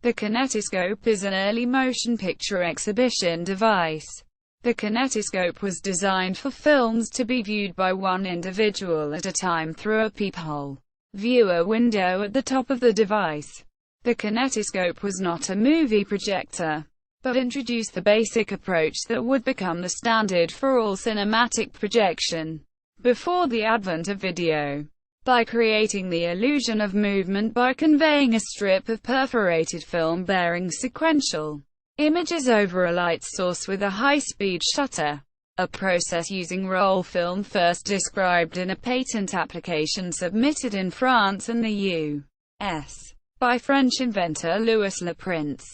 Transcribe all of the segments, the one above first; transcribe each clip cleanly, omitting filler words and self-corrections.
The kinetoscope is an early motion picture exhibition device. The kinetoscope was designed for films to be viewed by one individual at a time through a peephole viewer window at the top of the device. The kinetoscope was not a movie projector, but introduced the basic approach that would become the standard for all cinematic projection before the advent of video, by creating the illusion of movement by conveying a strip of perforated film bearing sequential images over a light source with a high-speed shutter, a process using roll film first described in a patent application submitted in France and the U.S. by French inventor Louis Le Prince.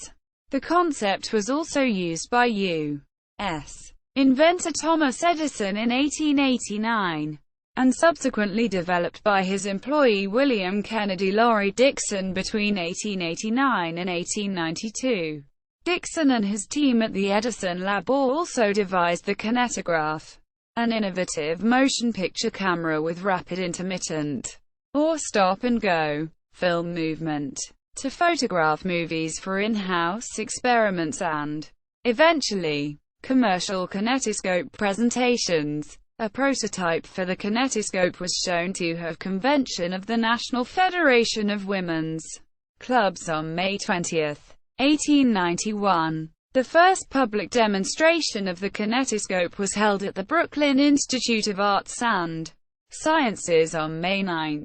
The concept was also used by U.S. inventor Thomas Edison in 1889, and subsequently developed by his employee William Kennedy Laurie Dickson between 1889 and 1892. Dickson and his team at the Edison Lab also devised the Kinetograph, an innovative motion picture camera with rapid intermittent, or stop-and-go, film movement, to photograph movies for in-house experiments and, eventually, commercial kinetoscope presentations. A prototype for the kinetoscope was shown to have convention of the National Federation of Women's Clubs on May 20, 1891. The first public demonstration of the kinetoscope was held at the Brooklyn Institute of Arts and Sciences on May 9,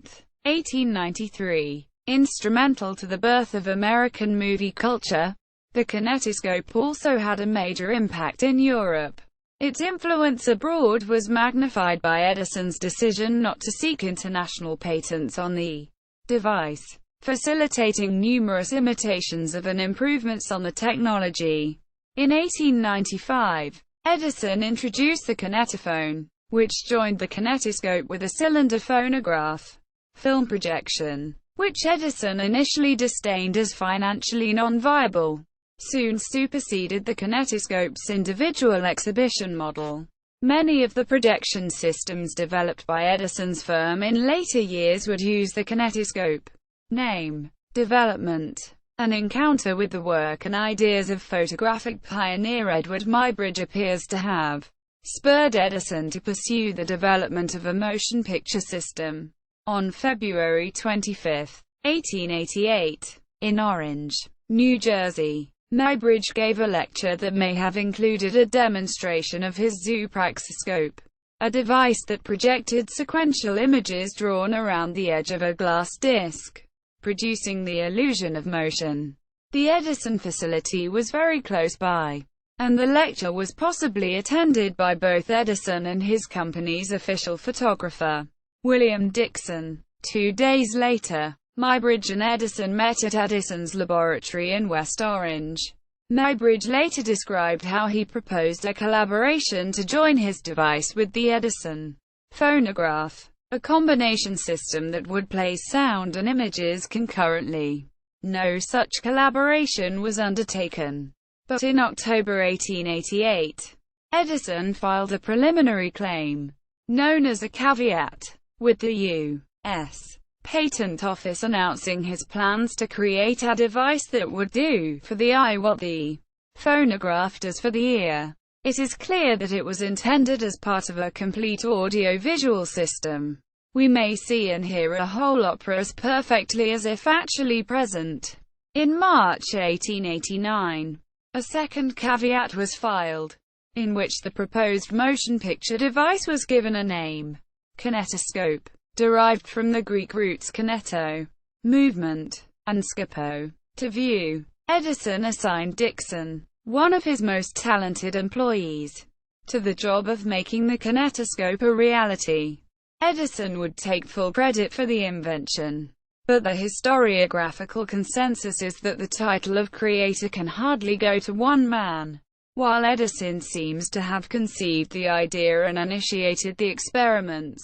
1893. Instrumental to the birth of American movie culture, the kinetoscope also had a major impact in Europe. Its influence abroad was magnified by Edison's decision not to seek international patents on the device, facilitating numerous imitations of and improvements on the technology. In 1895, Edison introduced the kinetophone, which joined the kinetoscope with a cylinder phonograph film projection, which Edison initially disdained as financially non-viable, soon superseded the kinetoscope's individual exhibition model. Many of the projection systems developed by Edison's firm in later years would use the kinetoscope. Name, development, and encounter with the work and ideas of photographic pioneer Edward Muybridge appears to have spurred Edison to pursue the development of a motion picture system. On February 25, 1888, in Orange, New Jersey, Muybridge gave a lecture that may have included a demonstration of his zoopraxiscope, a device that projected sequential images drawn around the edge of a glass disc, producing the illusion of motion. The Edison facility was very close by, and the lecture was possibly attended by both Edison and his company's official photographer, William Dickson. 2 days later, Muybridge and Edison met at Edison's laboratory in West Orange. Muybridge later described how he proposed a collaboration to join his device with the Edison phonograph, a combination system that would play sound and images concurrently. No such collaboration was undertaken, but in October 1888, Edison filed a preliminary claim, known as a caveat, with the U.S. Patent Office announcing his plans to create a device that would do for the eye what the phonograph does for the ear. It is clear that it was intended as part of a complete audio-visual system. We may see and hear a whole opera as perfectly as if actually present. In March 1889, a second caveat was filed, in which the proposed motion picture device was given a name, kinetoscope, derived from the Greek roots kineto, movement, and scopo, to view. Edison assigned Dickson, one of his most talented employees, to the job of making the kinetoscope a reality. Edison would take full credit for the invention, but the historiographical consensus is that the title of creator can hardly go to one man. While Edison seems to have conceived the idea and initiated the experiments,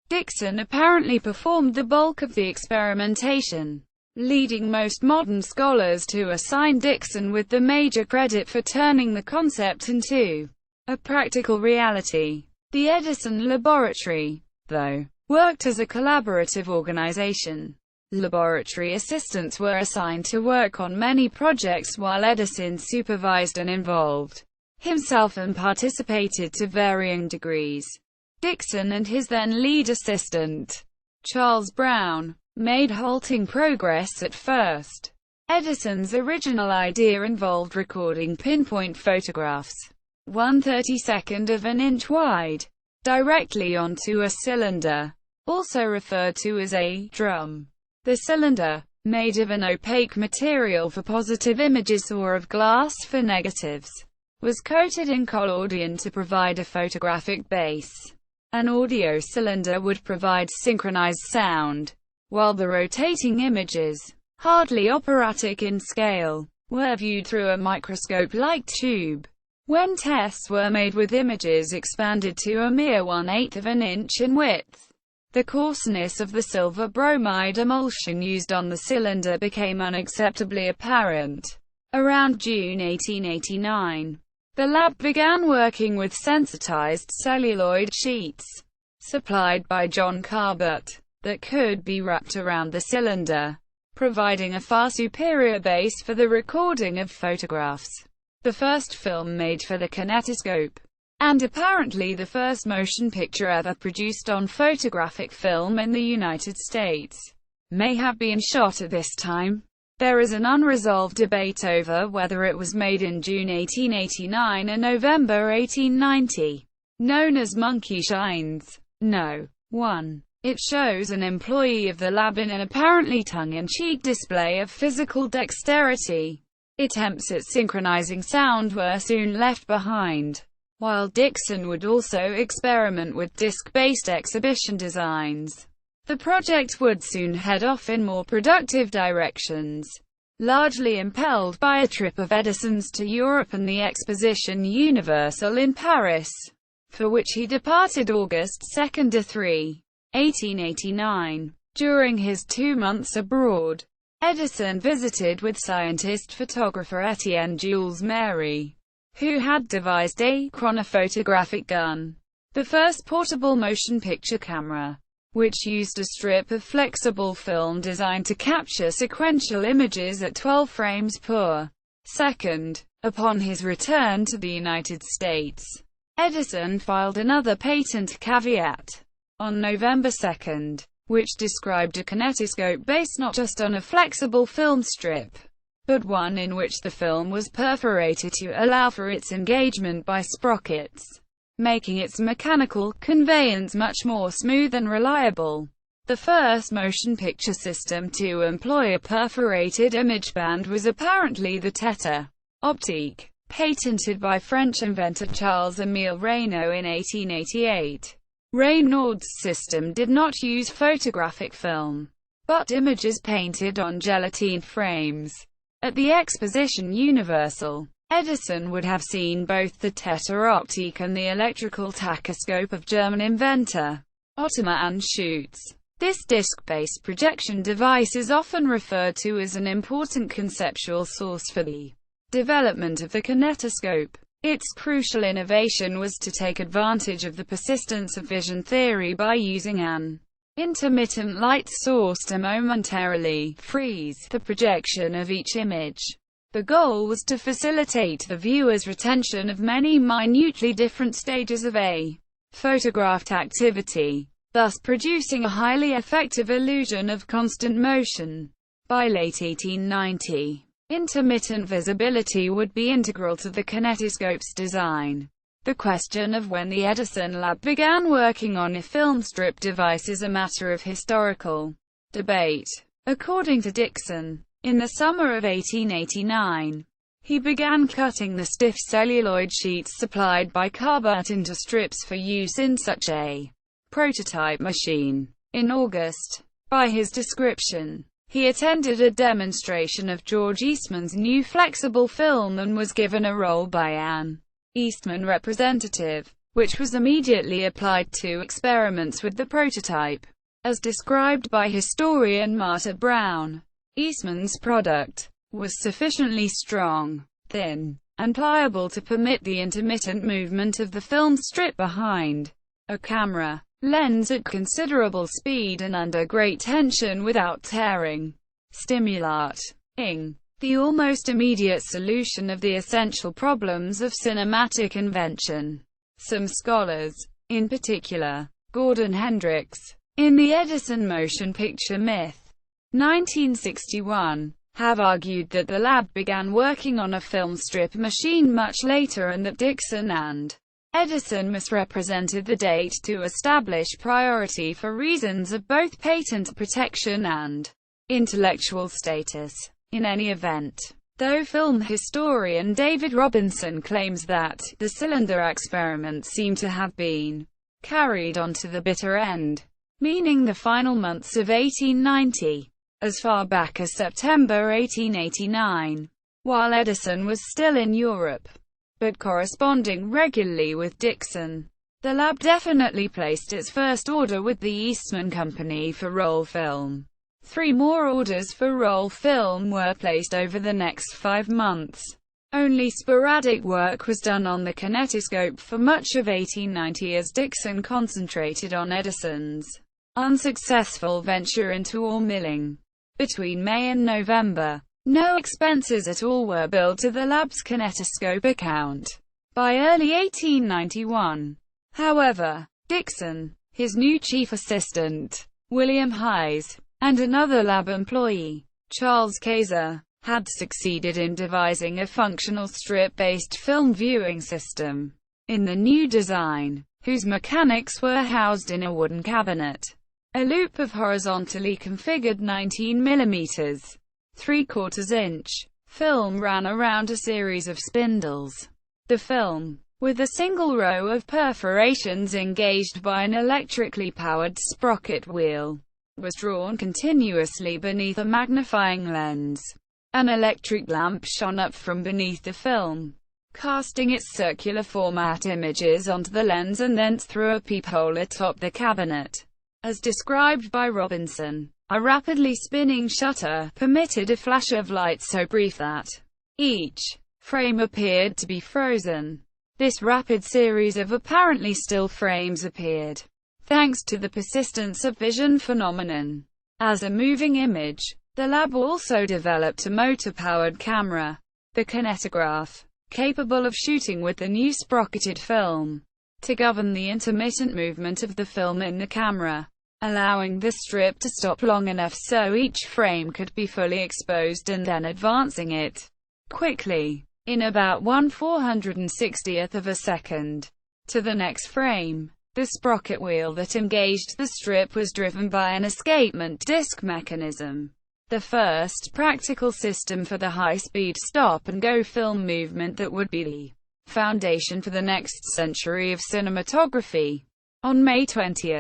Dickson apparently performed the bulk of the experimentation, leading most modern scholars to assign Dickson with the major credit for turning the concept into a practical reality. The Edison Laboratory, though, worked as a collaborative organization. Laboratory assistants were assigned to work on many projects while Edison supervised and involved himself and participated to varying degrees. Dickson and his then lead assistant, Charles Brown, made halting progress at first. Edison's original idea involved recording pinpoint photographs, 1/32 of an inch wide, directly onto a cylinder, also referred to as a drum. The cylinder, made of an opaque material for positive images or of glass for negatives, was coated in collodion to provide a photographic base. An audio cylinder would provide synchronized sound, while the rotating images, hardly operatic in scale, were viewed through a microscope-like tube. When tests were made with images expanded to a mere 1/8 of an inch in width, the coarseness of the silver bromide emulsion used on the cylinder became unacceptably apparent. Around June 1889, the lab began working with sensitized celluloid sheets, supplied by John Carbut, that could be wrapped around the cylinder, providing a far superior base for the recording of photographs. The first film made for the kinetoscope, and apparently the first motion picture ever produced on photographic film in the United States, may have been shot at this time. There is an unresolved debate over whether it was made in June 1889 or November 1890, known as Monkey Shines. No. 1. It shows an employee of the lab in an apparently tongue-in-cheek display of physical dexterity. Attempts at synchronizing sound were soon left behind, while Dickson would also experiment with disc-based exhibition designs. The project would soon head off in more productive directions, largely impelled by a trip of Edison's to Europe and the Exposition Universelle in Paris, for which he departed August 2–3, 1889. During his 2 months abroad, Edison visited with scientist-photographer Etienne Jules Méry, who had devised a chronophotographic gun, the first portable motion picture camera, which used a strip of flexible film designed to capture sequential images at 12 frames per second. Upon his return to the United States, Edison filed another patent caveat on November 2, which described a kinetoscope based not just on a flexible film strip, but one in which the film was perforated to allow for its engagement by sprockets, making its mechanical conveyance much more smooth and reliable. The first motion picture system to employ a perforated image band was apparently the Tete optique, patented by French inventor Charles-Émile Reynaud in 1888. Reynaud's system did not use photographic film, but images painted on gelatine frames. At the Exposition Universelle, Edison would have seen both the Tete optique and the electrical tachoscope of German inventor Ottoman Schütz. This disc-based projection device is often referred to as an important conceptual source for the development of the kinetoscope. Its crucial innovation was to take advantage of the persistence of vision theory by using an intermittent light source to momentarily freeze the projection of each image. The goal was to facilitate the viewer's retention of many minutely different stages of a photographed activity, thus producing a highly effective illusion of constant motion. By late 1890, intermittent visibility would be integral to the kinetoscope's design. The question of when the Edison lab began working on a film strip device is a matter of historical debate. According to Dickson, in the summer of 1889, he began cutting the stiff celluloid sheets supplied by Carbut into strips for use in such a prototype machine. In August, by his description, he attended a demonstration of George Eastman's new flexible film and was given a role by an Eastman representative, which was immediately applied to experiments with the prototype. As described by historian Marta Brown, Eastman's product was sufficiently strong, thin, and pliable to permit the intermittent movement of the film strip behind a camera. lens at considerable speed and under great tension without tearing. Stimulating the almost immediate solution of the essential problems of cinematic invention. Some scholars, in particular, Gordon Hendricks, in the Edison motion picture myth, 1961, have argued that the lab began working on a film strip machine much later and that Dickson and Edison misrepresented the date to establish priority for reasons of both patent protection and intellectual status. In any event, though film historian David Robinson claims that the cylinder experiment seemed to have been carried on to the bitter end, meaning the final months of 1890, as far back as September 1889, while Edison was still in Europe, but corresponding regularly with Dickson. The lab definitely placed its first order with the Eastman Company for roll film. 3 more orders for roll film were placed over the next 5 months. Only sporadic work was done on the kinetoscope for much of 1890 as Dickson concentrated on Edison's unsuccessful venture into ore milling. Between May and November, no expenses at all were billed to the lab's kinetoscope account. By early 1891, however, Dickson, his new chief assistant, William Hayes, and another lab employee, Charles Kaiser, had succeeded in devising a functional strip-based film viewing system in the new design, whose mechanics were housed in a wooden cabinet. A loop of horizontally configured 19 mm, 3/4 inch film ran around a series of spindles. The film, with a single row of perforations engaged by an electrically powered sprocket wheel, was drawn continuously beneath a magnifying lens. An electric lamp shone up from beneath the film, casting its circular format images onto the lens and thence through a peephole atop the cabinet. As described by Robinson, a rapidly spinning shutter permitted a flash of light so brief that each frame appeared to be frozen. This rapid series of apparently still frames appeared, thanks to the persistence of vision phenomenon, as a moving image. The lab also developed a motor-powered camera, the Kinetograph, capable of shooting with the new sprocketed film, to govern the intermittent movement of the film in the camera, allowing the strip to stop long enough so each frame could be fully exposed and then advancing it quickly, in about 1/460th of a second, to the next frame. The sprocket wheel that engaged the strip was driven by an escapement disc mechanism, the first practical system for the high-speed stop-and-go film movement that would be the foundation for the next century of cinematography. On May 20,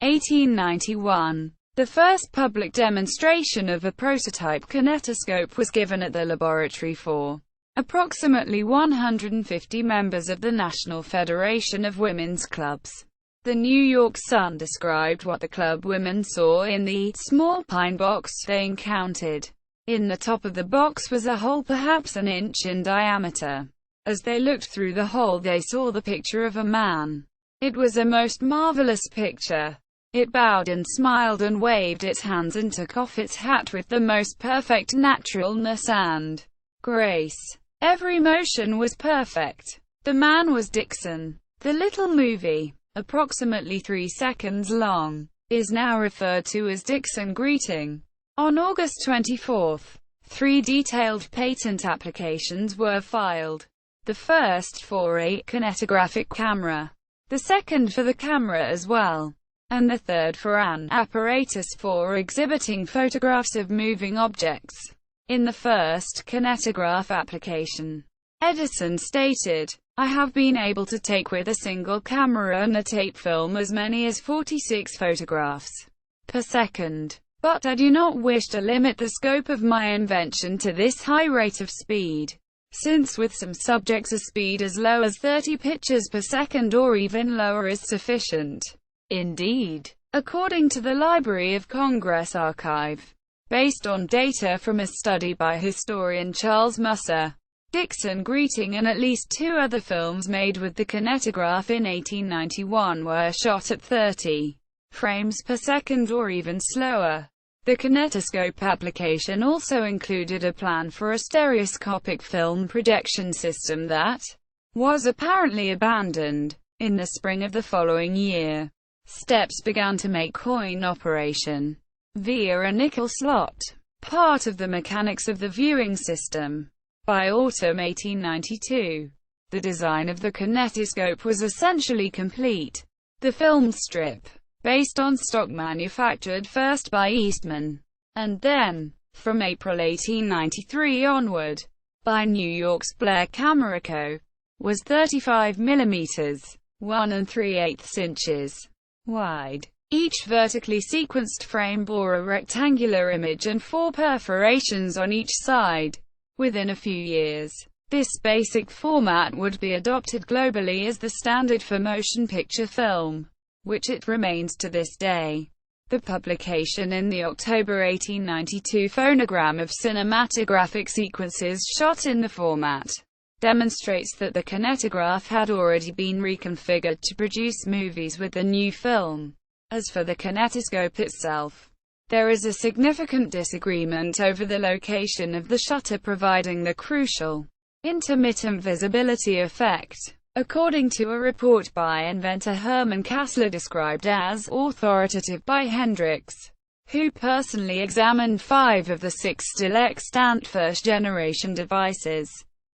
1891, the first public demonstration of a prototype kinetoscope was given at the laboratory for approximately 150 members of the National Federation of Women's Clubs. The New York Sun described what the club women saw in the small pine box they encountered. In the top of the box was a hole perhaps an inch in diameter. As they looked through the hole they saw the picture of a man. It was a most marvelous picture. It bowed and smiled and waved its hands and took off its hat with the most perfect naturalness and grace. Every motion was perfect. The man was Dickson. The little movie, approximately 3 seconds long, is now referred to as Dickson Greeting. On August 24, 3 detailed patent applications were filed. The first for a kinetographic camera, the second for the camera as well, and the third for an apparatus for exhibiting photographs of moving objects. In the first kinetograph application, Edison stated, "I have been able to take with a single camera and a tape film as many as 46 photographs per second. But I do not wish to limit the scope of my invention to this high rate of speed, since with some subjects a speed as low as 30 pictures per second or even lower is sufficient." Indeed, according to the Library of Congress archive, based on data from a study by historian Charles Musser, Dickson Greeting and at least 2 other films made with the kinetograph in 1891 were shot at 30 frames per second or even slower. The kinetoscope application also included a plan for a stereoscopic film projection system that was apparently abandoned. In the spring of the following year, steps began to make coin operation via a nickel slot part of the mechanics of the viewing system. By autumn 1892, the design of the kinetoscope was essentially complete. The film strip, based on stock manufactured first by Eastman, and then, from April 1893 onward, by New York's Blair Camera Co., was 35 mm, 1 3/8 inches wide. Each vertically sequenced frame bore a rectangular image and 4 perforations on each side. Within a few years, this basic format would be adopted globally as the standard for motion picture film, which it remains to this day. The publication in the October 1892 phonogram of cinematographic sequences shot in the format demonstrates that the kinetograph had already been reconfigured to produce movies with the new film. As for the kinetoscope itself, there is a significant disagreement over the location of the shutter providing the crucial intermittent visibility effect. According to a report by inventor Hermann Kassler described as authoritative by Hendrix, who personally examined 5 of the 6 still extant first-generation devices,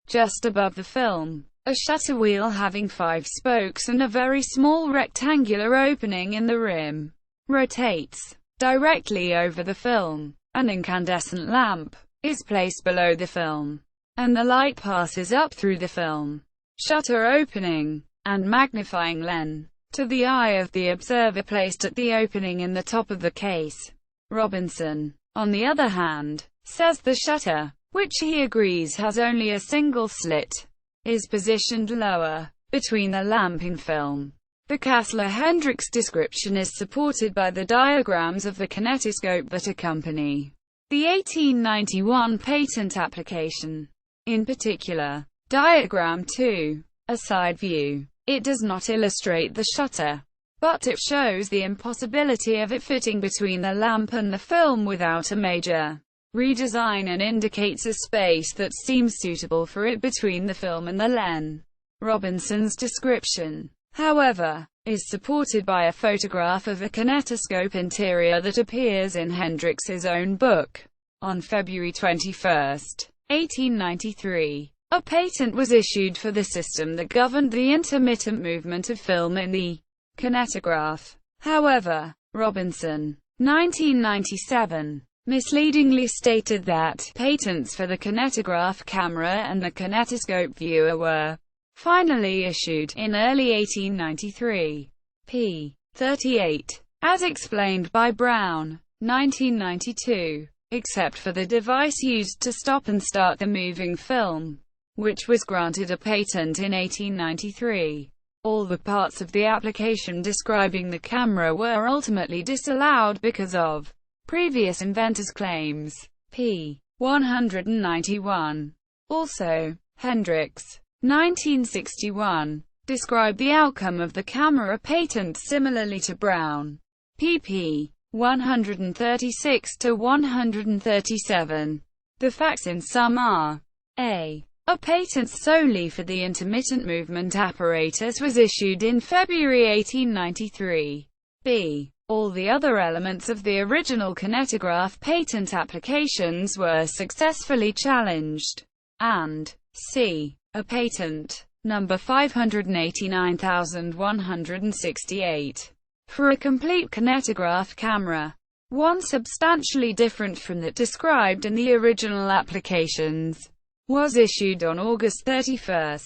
just above the film, a shutter wheel having 5 spokes and a very small rectangular opening in the rim rotates directly over the film. An incandescent lamp is placed below the film, and the light passes up through the film shutter opening and magnifying lens to the eye of the observer placed at the opening in the top of the case. Robinson, on the other hand, says the shutter, which he agrees has only a single slit, is positioned lower, between the lamp and film. The Kassler-Hendrix description is supported by the diagrams of the kinetoscope that accompany the 1891 patent application. In particular, Diagram 2, a side view. It does not illustrate the shutter, but it shows the impossibility of it fitting between the lamp and the film without a major redesign and indicates a space that seems suitable for it between the film and the lens. Robinson's description, however, is supported by a photograph of a kinetoscope interior that appears in Hendrix's own book. On February 21, 1893, a patent was issued for the system that governed the intermittent movement of film in the kinetograph. However, Robinson, 1997, misleadingly stated that patents for the kinetograph camera and the kinetoscope viewer were finally issued in early 1893. p. 38. As explained by Brown, 1992, except for the device used to stop and start the moving film, which was granted a patent in 1893. All the parts of the application describing the camera were ultimately disallowed because of previous inventors' claims. p. 191. Also, Hendrix, 1961, described the outcome of the camera patent similarly to Brown. pp. 136 to 137. The facts in sum are: a patent solely for the intermittent movement apparatus was issued in February 1893. b. All the other elements of the original kinetograph patent applications were successfully challenged. And c. A patent, number 589168, for a complete kinetograph camera, one substantially different from that described in the original applications, was issued on August 31,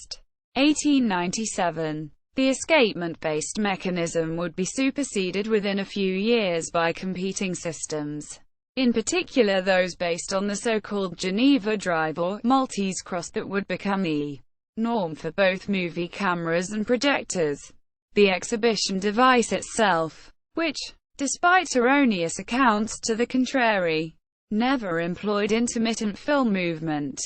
1897. The escapement-based mechanism would be superseded within a few years by competing systems, in particular those based on the so-called Geneva drive or Maltese cross that would become the norm for both movie cameras and projectors. The exhibition device itself, which, despite erroneous accounts to the contrary, never employed intermittent film movement,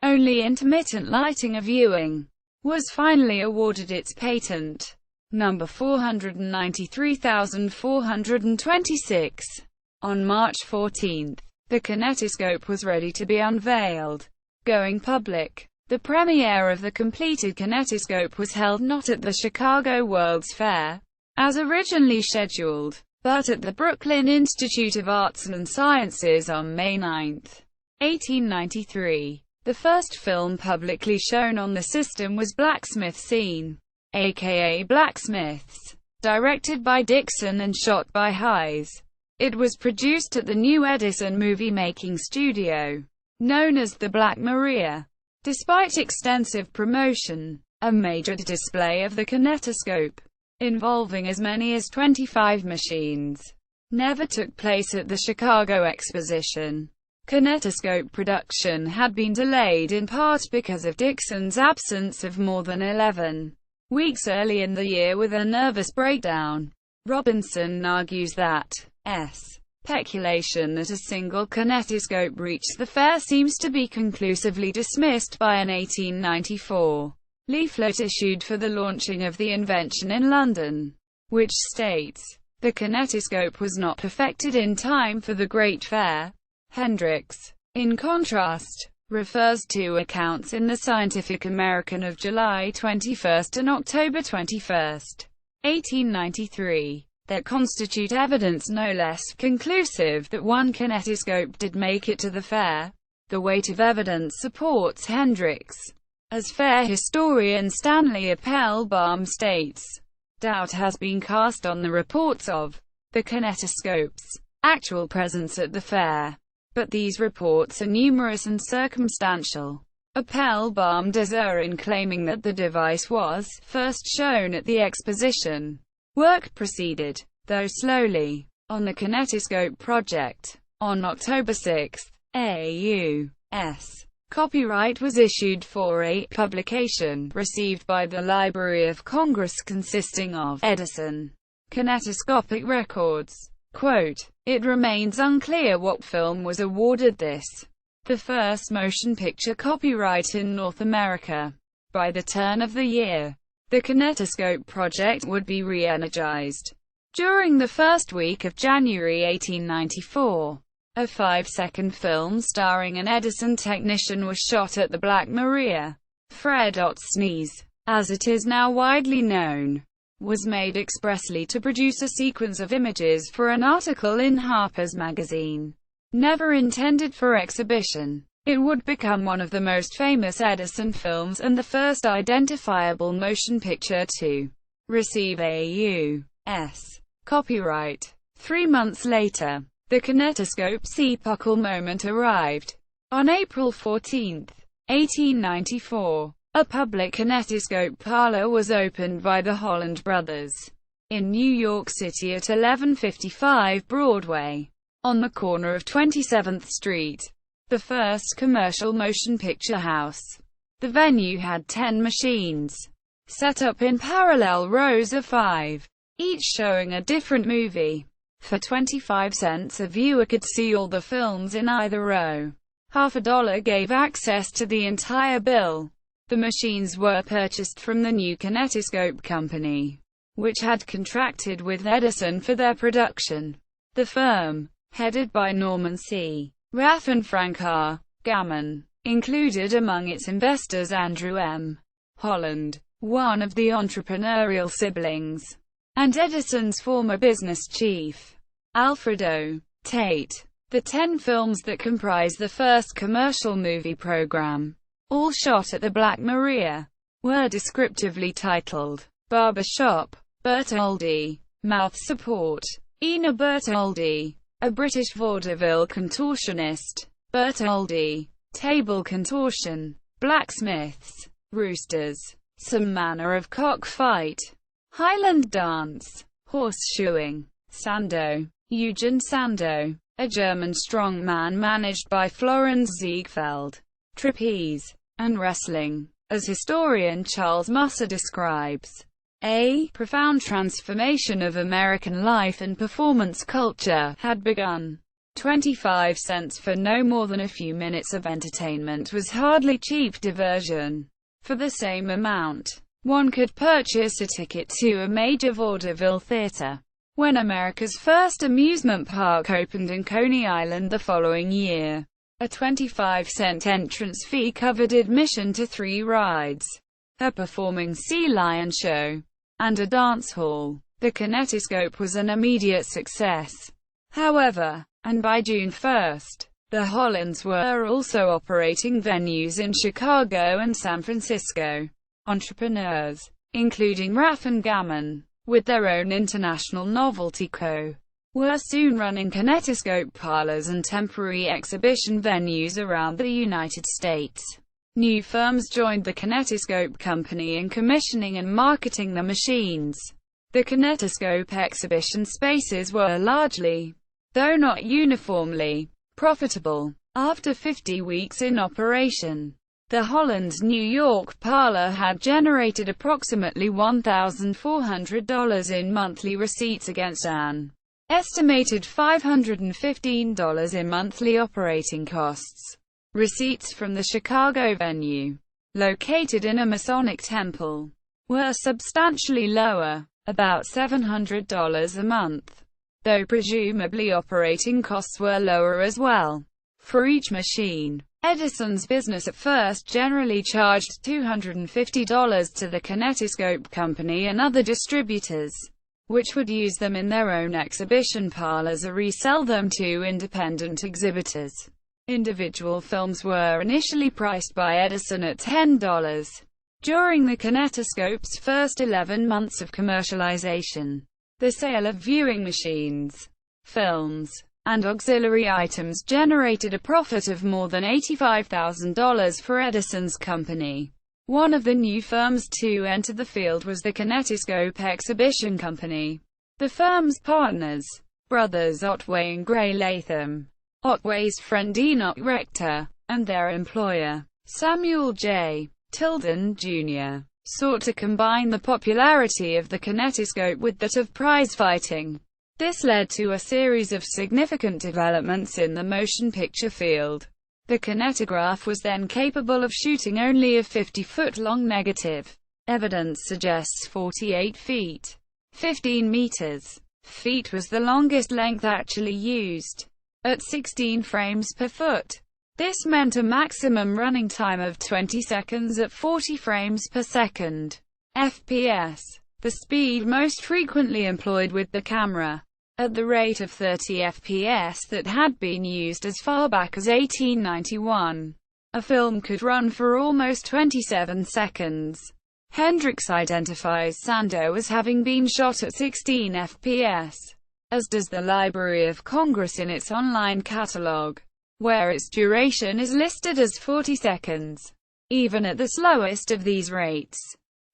only intermittent lighting of viewing, was finally awarded its patent, number 493,426. On March 14, the kinetoscope was ready to be unveiled. Going public. The premiere of the completed kinetoscope was held not at the Chicago World's Fair, as originally scheduled, but at the Brooklyn Institute of Arts and Sciences on May 9, 1893. The first film publicly shown on the system was Blacksmith Scene, aka Blacksmiths, directed by Dickson and shot by Hayes. It was produced at the new Edison movie-making studio, known as the Black Maria. Despite extensive promotion, a major display of the kinetoscope, involving as many as 25 machines, never took place at the Chicago Exposition. Kinetoscope production had been delayed in part because of Dickson's absence of more than 11 weeks early in the year with a nervous breakdown. Robinson argues that speculation that a single kinetoscope reached the fair seems to be conclusively dismissed by an 1894 leaflet issued for the launching of the invention in London, which states, "The kinetoscope was not perfected in time for the Great Fair." Hendricks, in contrast, refers to accounts in the Scientific American of July 21 and October 21, 1893, that constitute evidence no less conclusive that one kinetoscope did make it to the fair. The weight of evidence supports Hendricks. As fair historian Stanley Applebaum states, doubt has been cast on the reports of the kinetoscope's actual presence at the fair, but these reports are numerous and circumstantial. Applebaum does err in claiming that the device was first shown at the exposition. Work proceeded, though slowly, on the kinetoscope project. On October 6, a.U.S. copyright was issued for a publication received by the Library of Congress consisting of Edison kinetoscopic records. Quote, "It remains unclear what film was awarded this, the first motion picture copyright in North America. By the turn of the year, the kinetoscope project would be re-energized. During the first week of January 1894, a 5-second film starring an Edison technician was shot at the Black Maria. Fred Otsnes, as it is now widely known, was made expressly to produce a sequence of images for an article in Harper's Magazine. Never intended for exhibition, it would become one of the most famous Edison films and the first identifiable motion picture to receive a U.S. copyright. 3 months later, the kinetoscope's epochal moment arrived. On April 14, 1894, a public kinetoscope parlor was opened by the Holland brothers in New York City at 1155 Broadway, on the corner of 27th Street, the first commercial motion picture house. The venue had 10 machines, set up in parallel rows of 5, each showing a different movie. For 25 cents a viewer could see all the films in either row. $50 gave access to the entire bill. The machines were purchased from the new Kinetoscope Company, which had contracted with Edison for their production. The firm, headed by Norman C. Raff and Frank R. Gammon, included among its investors Andrew M. Holland, one of the entrepreneurial siblings, and Edison's former business chief, Alfred O. Tate. The 10 films that comprise the first commercial movie program, all shot at the Black Maria, were descriptively titled Barber Shop, Bertoldi, Mouth Support, Ina Bertoldi, A British Vaudeville Contortionist, Bertoldi, Table Contortion, Blacksmiths, Roosters, Some Manner of Cockfight, Highland Dance, Horseshoeing, Sando, Eugen Sando, a German strongman managed by Florenz Ziegfeld, Trapeze, and Wrestling. As historian Charles Musser describes, a profound transformation of American life and performance culture had begun. 25 cents for no more than a few minutes of entertainment was hardly cheap diversion. For the same amount, one could purchase a ticket to a major vaudeville theater. When America's first amusement park opened in Coney Island the following year, a 25-cent entrance fee covered admission to 3 rides, a performing sea lion show, and a dance hall. The Kinetoscope was an immediate success, however, and by June 1, the Hollands were also operating venues in Chicago and San Francisco. Entrepreneurs, including Raff and Gammon, with their own international novelty co., were soon running kinetoscope parlors and temporary exhibition venues around the United States. New firms joined the Kinetoscope company in commissioning and marketing the machines. The kinetoscope exhibition spaces were largely, though not uniformly, profitable. After 50 weeks in operation, the Holland's New York parlor had generated approximately $1,400 in monthly receipts against an estimated $515 in monthly operating costs. Receipts from the Chicago venue, located in a Masonic temple, were substantially lower, about $700 a month, though presumably operating costs were lower as well. For each machine, Edison's business at first generally charged $250 to the Kinetoscope company and other distributors, which would use them in their own exhibition parlors or resell them to independent exhibitors. Individual films were initially priced by Edison at $10. During the Kinetoscope's first 11 months of commercialization, the sale of viewing machines, films, and auxiliary items generated a profit of more than $85,000 for Edison's company. One of the new firms to enter the field was the Kinetoscope Exhibition Company. The firm's partners, brothers Otway and Gray Latham, Otway's friend Enoch Rector, and their employer, Samuel J. Tilden, Jr., sought to combine the popularity of the kinetoscope with that of prize-fighting. This led to a series of significant developments in the motion picture field. The kinetograph was then capable of shooting only a 50-foot-long negative. Evidence suggests 48 feet, 15 meters. Feet was the longest length actually used, at 16 frames per foot. This meant a maximum running time of 20 seconds at 40 frames per second, FPS, the speed most frequently employed with the camera. At the rate of 30 FPS that had been used as far back as 1891, a film could run for almost 27 seconds. Hendricks identifies Sandow as having been shot at 16 FPS, as does the Library of Congress in its online catalog, where its duration is listed as 40 seconds. Even at the slowest of these rates,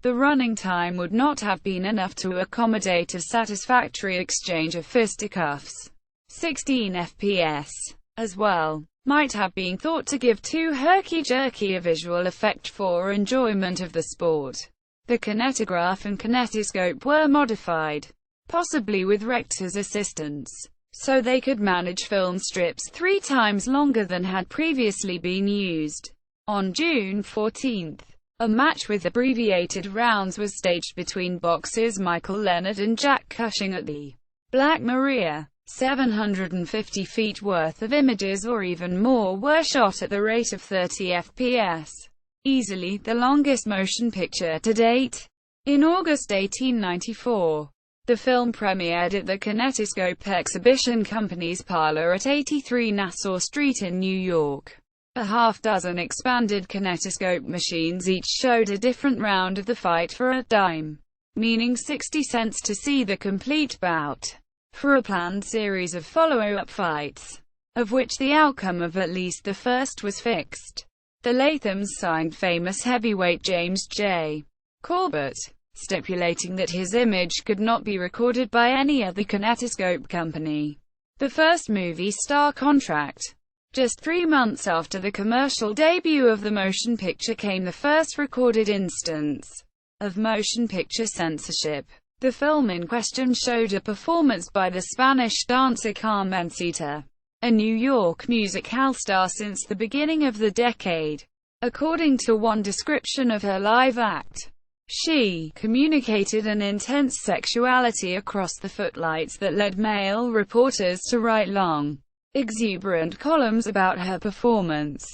the running time would not have been enough to accommodate a satisfactory exchange of fisticuffs. 16 FPS, as well, might have been thought to give too herky-jerky a visual effect for enjoyment of the sport. The kinetograph and kinetoscope were modified, possibly with Rector's assistance, so they could manage film strips 3 times longer than had previously been used. On June 14, a match with abbreviated rounds was staged between boxers Michael Leonard and Jack Cushing at the Black Maria. 750 feet worth of images or even more were shot at the rate of 30 FPS. Easily the longest motion picture to date. In August 1894, the film premiered at the Kinetoscope Exhibition Company's parlor at 83 Nassau Street in New York. A half-dozen expanded kinetoscope machines each showed a different round of the fight for a dime, meaning 60 cents to see the complete bout. For a planned series of follow-up fights, of which the outcome of at least the first was fixed, the Lathams signed famous heavyweight James J. Corbett, stipulating that his image could not be recorded by any other kinetoscope company. The first movie star contract. Just 3 months after the commercial debut of the motion picture came the first recorded instance of motion picture censorship. The film in question showed a performance by the Spanish dancer Carmencita. a New York musical star since the beginning of the decade. According to one description of her live act, she communicated an intense sexuality across the footlights that led male reporters to write long, exuberant columns about her performance.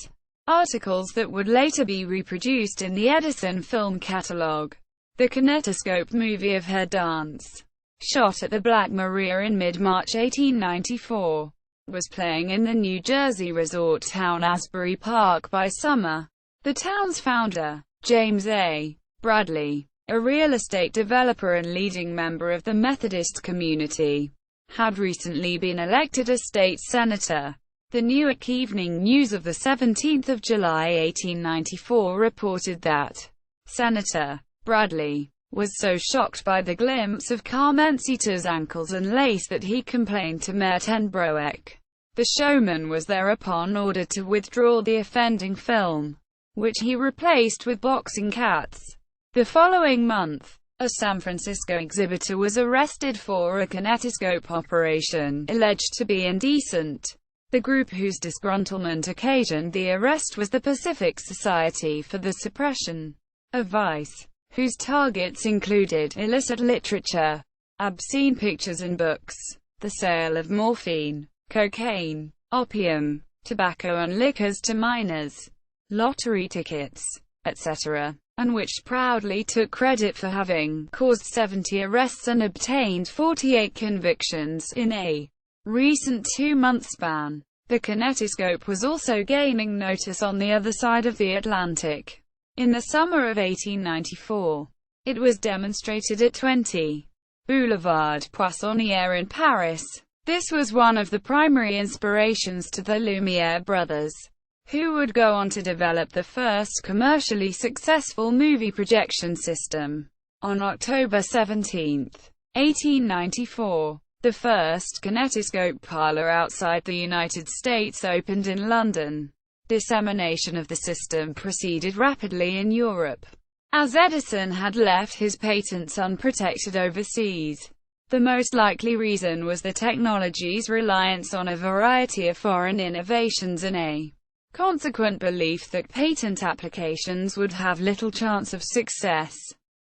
Articles that would later be reproduced in the Edison film catalog. The Kinetoscope movie of her dance, shot at the Black Maria in mid-March 1894, was playing in the New Jersey resort town Asbury Park by summer. The town's founder, James A. Bradley, a real estate developer and leading member of the Methodist community, had recently been elected a state senator. The Newark Evening News of 17 July 1894 reported that Senator Bradley was so shocked by the glimpse of Carmencita's ankles and lace that he complained to Mayor Ten Broeck. The showman was thereupon ordered to withdraw the offending film, which he replaced with boxing cats. The following month, a San Francisco exhibitor was arrested for a kinetoscope operation, alleged to be indecent. The group whose disgruntlement occasioned the arrest was the Pacific Society for the Suppression of Vice, whose targets included illicit literature, obscene pictures and books, the sale of morphine, cocaine, opium, tobacco and liquors to minors, lottery tickets, etc., and which proudly took credit for having caused 70 arrests and obtained 48 convictions in a recent 2-month span. The kinetoscope was also gaining notice on the other side of the Atlantic. In the summer of 1894, it was demonstrated at 20 Boulevard Poissonnière in Paris. This was one of the primary inspirations to the Lumière brothers, who would go on to develop the first commercially successful movie projection system. On October 17, 1894, the first kinetoscope parlor outside the United States opened in London. Dissemination of the system proceeded rapidly in Europe, as Edison had left his patents unprotected overseas. The most likely reason was the technology's reliance on a variety of foreign innovations and a consequent belief that patent applications would have little chance of success.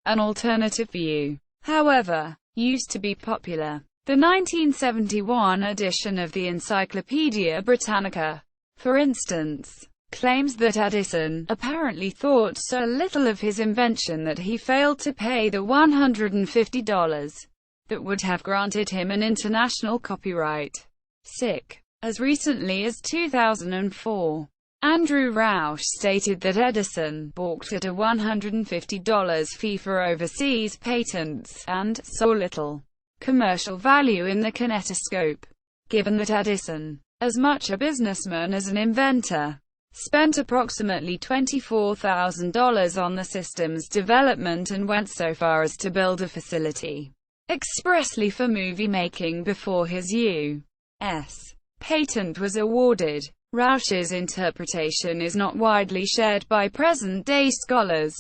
An alternative view, however, used to be popular. The 1971 edition of the Encyclopaedia Britannica, for instance, claims that Edison apparently thought so little of his invention that he failed to pay the $150 that would have granted him an international copyright. Sick. As recently as 2004, Andrew Rausch stated that Edison balked at a $150 fee for overseas patents, and saw little commercial value in the kinetoscope, given that Edison, as much a businessman as an inventor, spent approximately $24,000 on the system's development and went so far as to build a facility expressly for movie making before his U.S. patent was awarded. Rausch's interpretation is not widely shared by present-day scholars.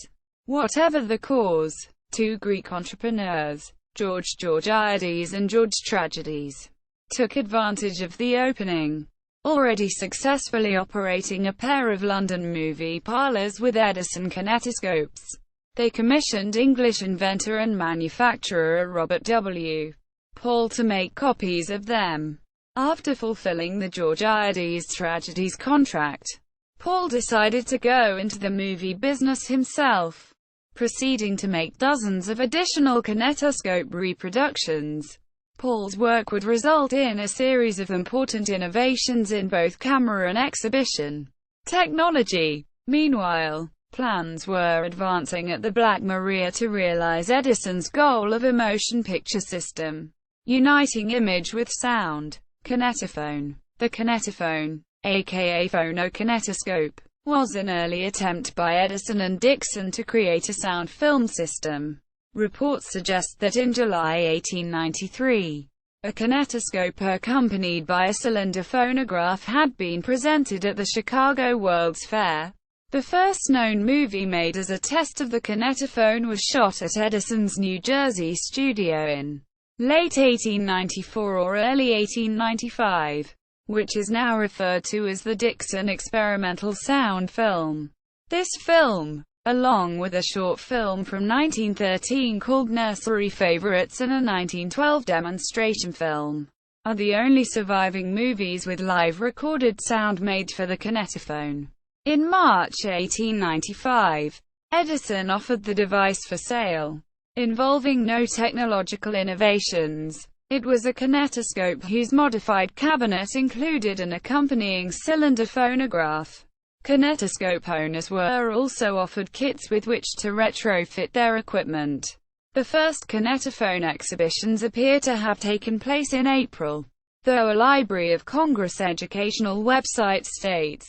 Whatever the cause, two Greek entrepreneurs, George Georgiades and George Tragedies, took advantage of the opening, already successfully operating a pair of London movie parlors with Edison kinetoscopes. They commissioned English inventor and manufacturer Robert W. Paul to make copies of them. After fulfilling the Georgiades Tragedies contract, Paul decided to go into the movie business himself, proceeding to make dozens of additional kinetoscope reproductions. Paul's work would result in a series of important innovations in both camera and exhibition technology. Meanwhile, plans were advancing at the Black Maria to realize Edison's goal of a motion picture system, uniting image with sound. Kinetophone. The kinetophone, aka phonokinetoscope, was an early attempt by Edison and Dickson to create a sound film system. Reports suggest that in July 1893, a kinetoscope accompanied by a cylinder phonograph had been presented at the Chicago World's Fair. The first known movie made as a test of the kinetophone was shot at Edison's New Jersey studio in late 1894 or early 1895. which is now referred to as the Dickson experimental sound film. This film, along with a short film from 1913 called Nursery Favorites and a 1912 demonstration film, are the only surviving movies with live recorded sound made for the kinetophone. In March 1895, Edison offered the device for sale. Involving no technological innovations, it was a kinetoscope whose modified cabinet included an accompanying cylinder phonograph. Kinetoscope owners were also offered kits with which to retrofit their equipment. The first kinetophone exhibitions appear to have taken place in April, though a Library of Congress educational website states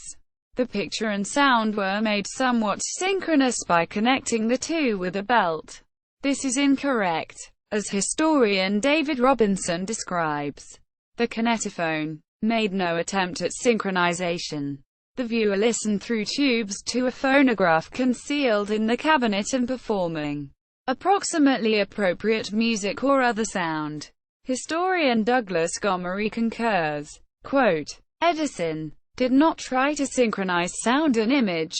the picture and sound were made somewhat synchronous by connecting the two with a belt. This is incorrect, as historian David Robinson describes. The kinetophone made no attempt at synchronization. The viewer listened through tubes to a phonograph concealed in the cabinet and performing approximately appropriate music or other sound. Historian Douglas Gomery concurs, quote, "Edison did not try to synchronize sound and image."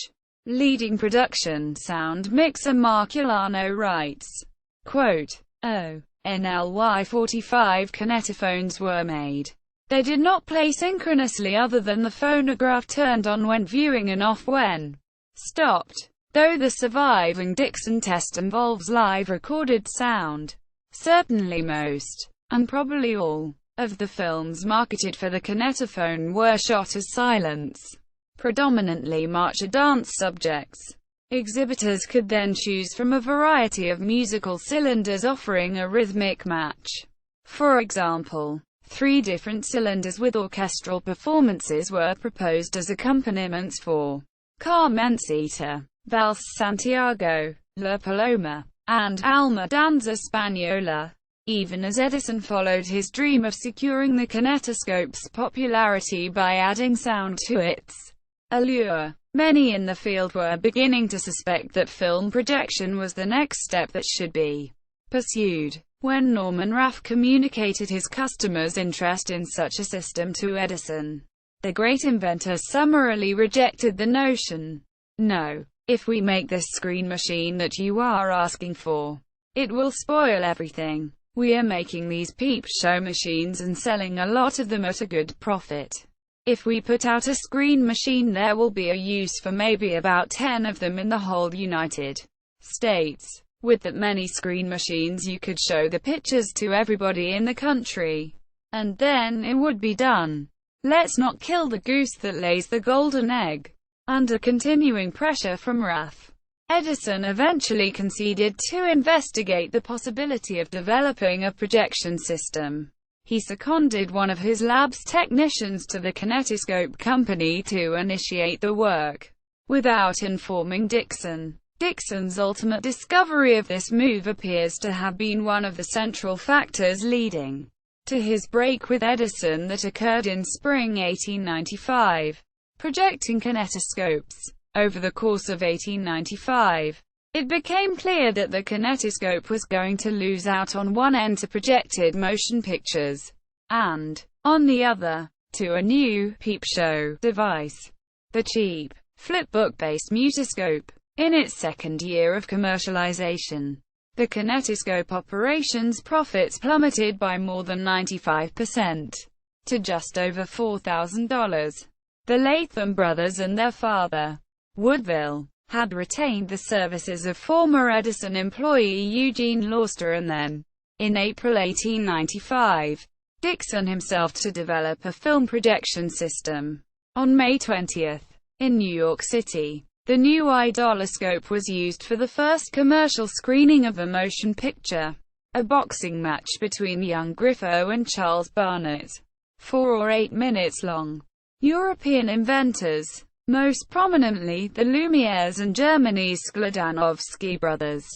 Leading production sound mixer Mark Ulano writes, quote, "NLY 45 kinetophones were made. They did not play synchronously other than the phonograph turned on when viewing and off when stopped. Though the surviving Dickson test involves live recorded sound, certainly most, and probably all, of the films marketed for the kinetophone were shot as silents, predominantly march or dance subjects. Exhibitors could then choose from a variety of musical cylinders offering a rhythmic match. For example, 3 different cylinders with orchestral performances were proposed as accompaniments for Carmencita, Vals Santiago, La Paloma, and Alma Danza Española. Even as Edison followed his dream of securing the kinetoscope's popularity by adding sound to its allure, many in the field were beginning to suspect that film projection was the next step that should be pursued. When Norman Raff communicated his customers' interest in such a system to Edison, the great inventor summarily rejected the notion. "No. If we make this screen machine that you are asking for, it will spoil everything. We are making these peep show machines and selling a lot of them at a good profit. If we put out a screen machine, there will be a use for maybe about 10 of them in the whole United States. With that many screen machines you could show the pictures to everybody in the country. And then it would be done. Let's not kill the goose that lays the golden egg." Under continuing pressure from Raff, Edison eventually conceded to investigate the possibility of developing a projection system. He seconded one of his lab's technicians to the Kinetoscope company to initiate the work, without informing Dickson. Dickson's ultimate discovery of this move appears to have been one of the central factors leading to his break with Edison that occurred in spring 1895. Projecting kinetoscopes. Over the course of 1895, it became clear that the kinetoscope was going to lose out on one end to projected motion pictures, and, on the other, to a new peep show device, the cheap, flipbook-based mutoscope. In its second year of commercialization, the kinetoscope operations profits plummeted by more than 95%, to just over $4,000. The Latham brothers and their father, Woodville, had retained the services of former Edison employee Eugene Lauster and then, in April 1895, Dickson himself to develop a film projection system. On May 20, in New York City, the new Idoloscope was used for the first commercial screening of a motion picture, a boxing match between young Griffo and Charles Barnett, 4 or 8 minutes long. European inventors, most prominently the Lumieres and Germany's Skladanowski brothers,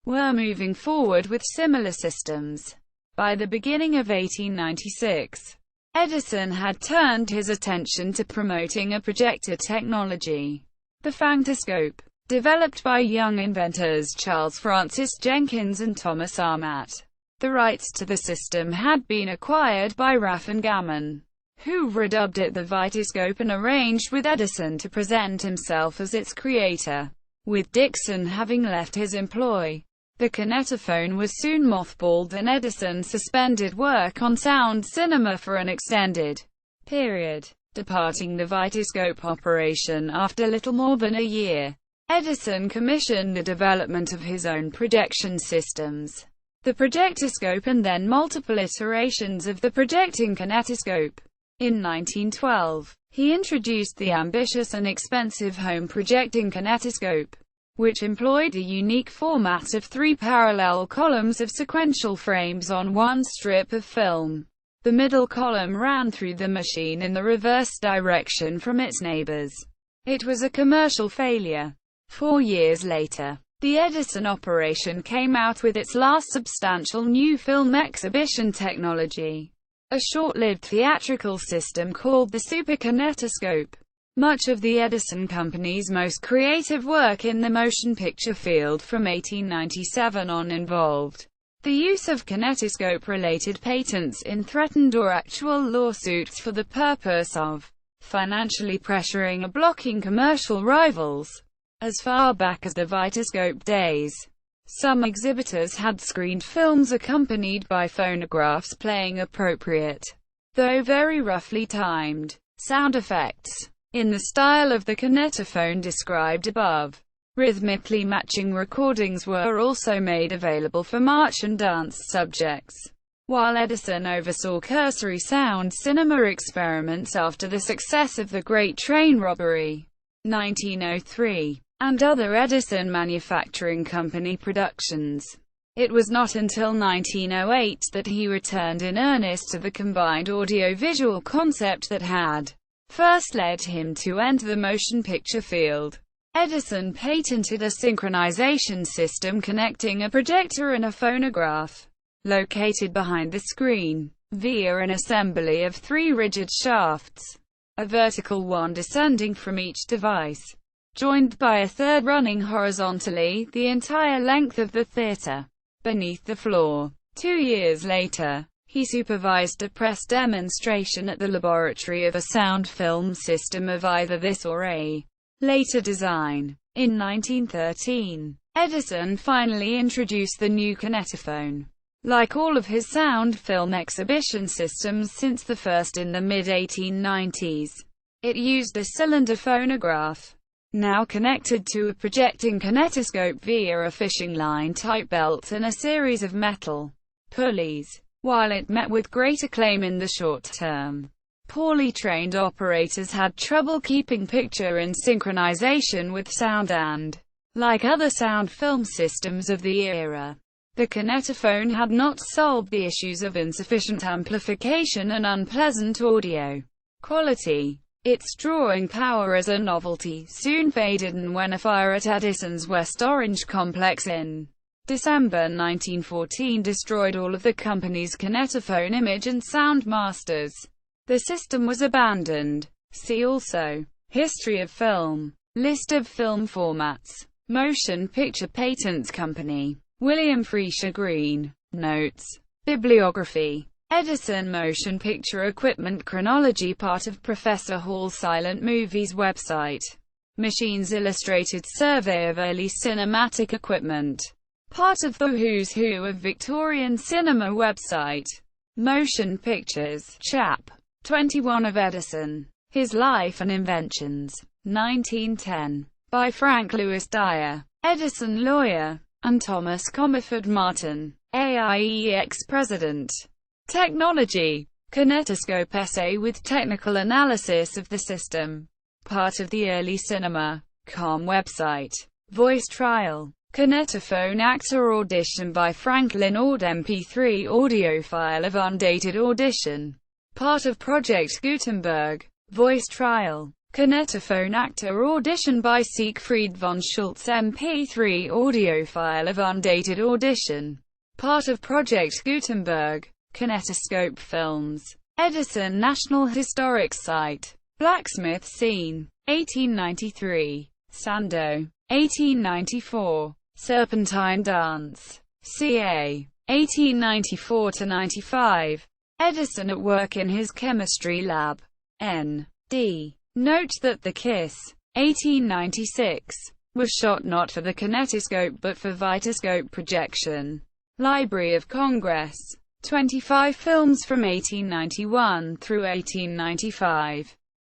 were moving forward with similar systems. By the beginning of 1896, Edison had turned his attention to promoting a projector technology, the phantoscope, developed by young inventors Charles Francis Jenkins and Thomas Armat. The rights to the system had been acquired by Raff and Gammon, who redubbed it the Vitascope and arranged with Edison to present himself as its creator. With Dickson having left his employ, the kinetophone was soon mothballed and Edison suspended work on sound cinema for an extended period, departing the Vitascope operation after little more than a year. Edison commissioned the development of his own projection systems, the projectoscope, and then multiple iterations of the projecting kinetoscope. In 1912, he introduced the ambitious and expensive home projecting kinetoscope, which employed a unique format of 3 parallel columns of sequential frames on one strip of film. The middle column ran through the machine in the reverse direction from its neighbors. It was a commercial failure. 4 years later, the Edison operation came out with its last substantial new film exhibition technology, a short-lived theatrical system called the superkinetoscope. Much of the Edison Company's most creative work in the motion picture field from 1897 on involved the use of kinetoscope-related patents in threatened or actual lawsuits for the purpose of financially pressuring or blocking commercial rivals. As far back as the Vitascope days, some exhibitors had screened films accompanied by phonographs playing appropriate, though very roughly timed, sound effects, in the style of the kinetophone described above. Rhythmically matching recordings were also made available for march and dance subjects. While Edison oversaw cursory sound cinema experiments after the success of The Great Train Robbery, 1903, and other Edison Manufacturing Company productions, it was not until 1908 that he returned in earnest to the combined audio-visual concept that had first led him to enter the motion picture field. Edison patented a synchronization system connecting a projector and a phonograph, located behind the screen, via an assembly of 3 rigid shafts, a vertical one descending from each device, joined by a third running horizontally the entire length of the theater, beneath the floor. 2 years later, he supervised a press demonstration at the laboratory of a sound film system of either this or a later design. In 1913, Edison finally introduced the new kinetophone. Like all of his sound film exhibition systems since the first in the mid-1890s, it used a cylinder phonograph, now connected to a projecting kinetoscope via a fishing line type belt and a series of metal pulleys. While it met with great acclaim in the short term, poorly trained operators had trouble keeping picture in synchronization with sound and, like other sound film systems of the era, the kinetophone had not solved the issues of insufficient amplification and unpleasant audio quality. Its drawing power as a novelty soon faded, and when a fire at Edison's West Orange complex in December 1914 destroyed all of the company's kinetophone image and sound masters, the system was abandoned. See also: History of film, List of film formats, Motion Picture Patents Company, William Freesia Green, Notes, Bibliography, Edison Motion Picture Equipment Chronology, part of Professor Hall's Silent Movies website, Machines Illustrated Survey of Early Cinematic Equipment, part of the Who's Who of Victorian Cinema website, Motion Pictures, Chap. 21 of Edison, His Life and Inventions, 1910, by Frank Lewis Dyer, Edison lawyer, and Thomas Comerford Martin, AIEX president. Technology, Kinetoscope essay with technical analysis of the system, part of the Early Cinema.com website. Voice trial, Kinetophone actor audition by Franklin Ord, MP3 audio file of undated audition, part of Project Gutenberg. Voice trial, Kinetophone actor audition by Siegfried von Schultz, MP3 audio file of undated audition, part of Project Gutenberg. Kinetoscope films, Edison National Historic Site, Blacksmith Scene, 1893, Sandow, 1894, Serpentine Dance, ca. 1894–95, Edison at work in his chemistry lab. N.D. Note that the KISS 1896 was shot not for the kinetoscope but for vitascope projection. Library of Congress. 25 films from 1891 through 1895.